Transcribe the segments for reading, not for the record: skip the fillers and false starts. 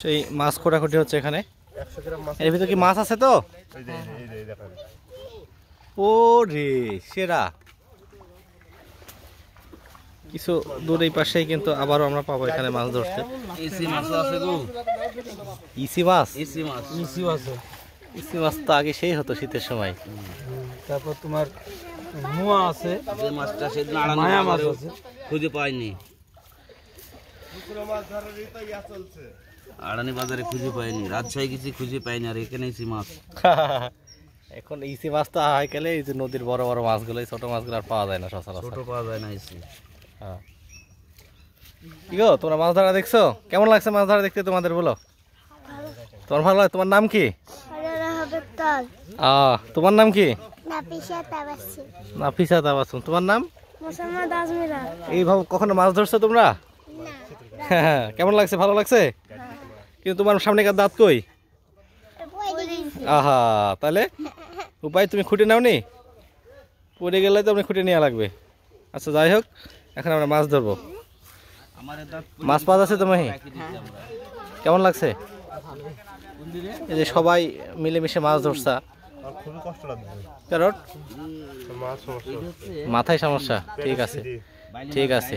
সেই মাছ কোটাকুটি হচ্ছে এখানে। এর ভিতরে কি মাছ আছে তো? ও রে সেরা কিছু দূর এই পাশেই কিন্তু আবারও আমরা পাবো এখানে মাছ ধরতে। ইসি মাছ আছে গো। ইসি মাছ? ইসি মাছ, ইসি আছে। ইসি মাছ তো আগে সেই হতো শীতের সময়। তারপর তোমার মুয়া আছে, যে মাছটা সেদিন মায়া মাছ আছে, খুঁজে পাইনি। আড়ানি বাজারে খুঁজে পাইনি, রাজশাহী কিছু খুঁজে পাইনি, আর এখানে ইসি মাছ। এখন ইসি মাছ তো হয় গেলে এই যে নদীর বড় বড় মাছগুলো, ছোট মাছগুলো আর পাওয়া যায় না সচরাচর। ছোট পাওয়া যায় না ইসি। হ্যাঁ কি গো তোমরা মাছ ধরা দেখছো? কেমন লাগছে মাছ ধরা দেখতে তোমাদের? বলো তোমার ভালো লাগে? তোমার নাম কি? তোমার নাম কি? নাফিসা তাবাসসুম। তোমার নাম? এইভাবে কখনো মাছ ধরছো তোমরা? হ্যাঁ কেমন লাগছে? ভালো লাগছে? কিন্তু তোমার সামনেকার দাঁত কই? আহা তাহলে উপায় তুমি খুঁটে নাও নি? পড়ে গেলে তো আপনি খুঁটে নেওয়া লাগবে। আচ্ছা যাই হোক, এখন আমরা মাছ ধরবো। মাছ পাওয়া যাচ্ছে তুমি? কেমন লাগছে? এই যে সবাই মিলেমিশে মাছ ধরছা। মাথায় সমস্যা? ঠিক আছে ঠিক আছে।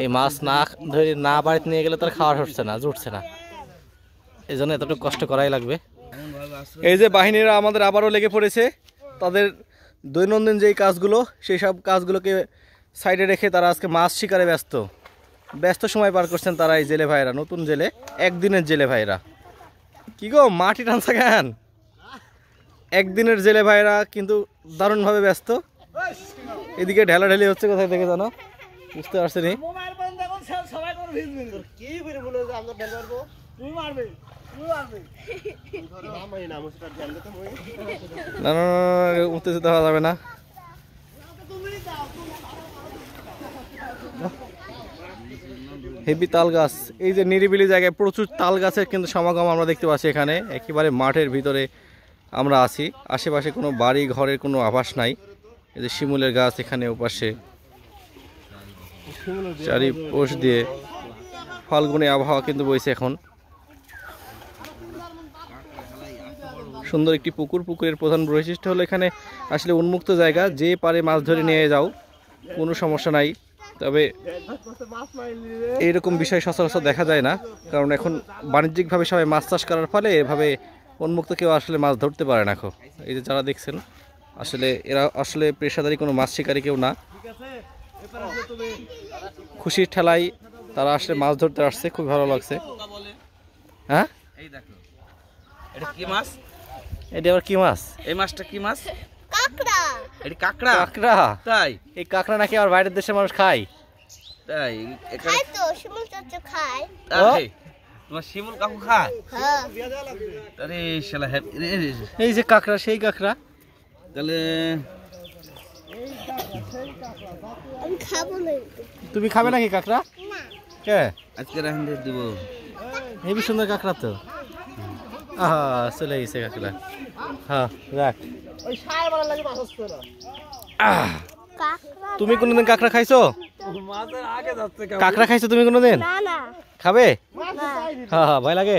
এই মাছ না ধরে না বাড়িতে নিয়ে গেলে তার খাওয়ার হচ্ছে না, জুটছে না, এই জন্য এতটুকু কষ্ট করাই লাগবে। এই যে বাহিনীরা আমাদের আবারও লেগে পড়েছে তাদের দৈনন্দিন যেই কাজগুলো, সেই সব কাজগুলোকে সাইডে রেখে তারা আজকে মাছ শিকারে ব্যস্ত সময় পার করছেন তারা, এই জেলে ভাইরা, নতুন জেলে, একদিনের জেলে ভাইরা। কি গো মাটি টানছা কেন? একদিনের জেলে ভাইরা কিন্তু দারুণভাবে ব্যস্ত। এদিকে ঢেলাঢেলি হচ্ছে কোথায় থেকে জানো? বুঝতে পারছি নি। না না উঠতে যেতে হওয়া যাবে না। হেভি তাল গাছ, এই যে নিরিবিলি জায়গায় প্রচুর তাল গাছের কিন্তু সমাগম আমরা দেখতে পাচ্ছি এখানে। একেবারে মাঠের ভিতরে আমরা আছি, আশেপাশে কোনো বাড়ি ঘরের কোনো আভাস নাই। এই যে শিমুলের গাছ এখানে ওপাশে, চারিপাশ দিয়ে ফাল্গুনী আবহাওয়া কিন্তু বইছে এখন। সুন্দর একটি পুকুর, পুকুরের প্রধান বৈশিষ্ট্য হলো এখানে আসলে উন্মুক্ত জায়গা, যে পারে মাছ ধরে নিয়ে যাও, কোনো সমস্যা নাই। তবে এইরকম বিষয় সচরাচর দেখা যায় না, কারণ এখন বাণিজ্যিকভাবে সবাই মাছ চাষ করার ফলে এভাবে উন্মুক্ত কেউ আসলে মাছ ধরতে পারে না। এখন এই যে যারা দেখছেন আসলে এরা আসলে পেশাদারি কোনো মাছ শিকারী কেউ না, খুশির ঠেলায় তারা আসলে মাছ ধরতে আসছে। খুব ভালো লাগছে। হ্যাঁ এটা কি মাছ? এটা আবার কি মাছ? এই মাছটা কি মাছ? কাঁকড়া। এটা কাঁকড়া? কাঁকড়া। তাই? এই কাঁকড়া নাকি আর বাইরের দেশের মানুষ খায়? তাই? খায় তো, শিমুল চাচা খায়। তাই? তোমার শিমুল কাকু খায়? হ্যাঁ। আরে শালা, এই যে কাঁকড়া, সেই কাঁকড়া। তাহলে আমি খাবো না। তুমি খাবে নাকি কাঁকড়া? না। কে? আজকে রান্না দিব। হেবি সুন্দর কাঁকড়া তো। আহা চলে গেছে কাঁকড়া। হ্যাঁ রাখ। তুমি কোনোদিন কাঁকড়া খাইছো? কাঁকড়া খাইছো তুমি কোনোদিন? না না। খাবে? না। হ্যাঁ হ্যাঁ ভয় লাগে।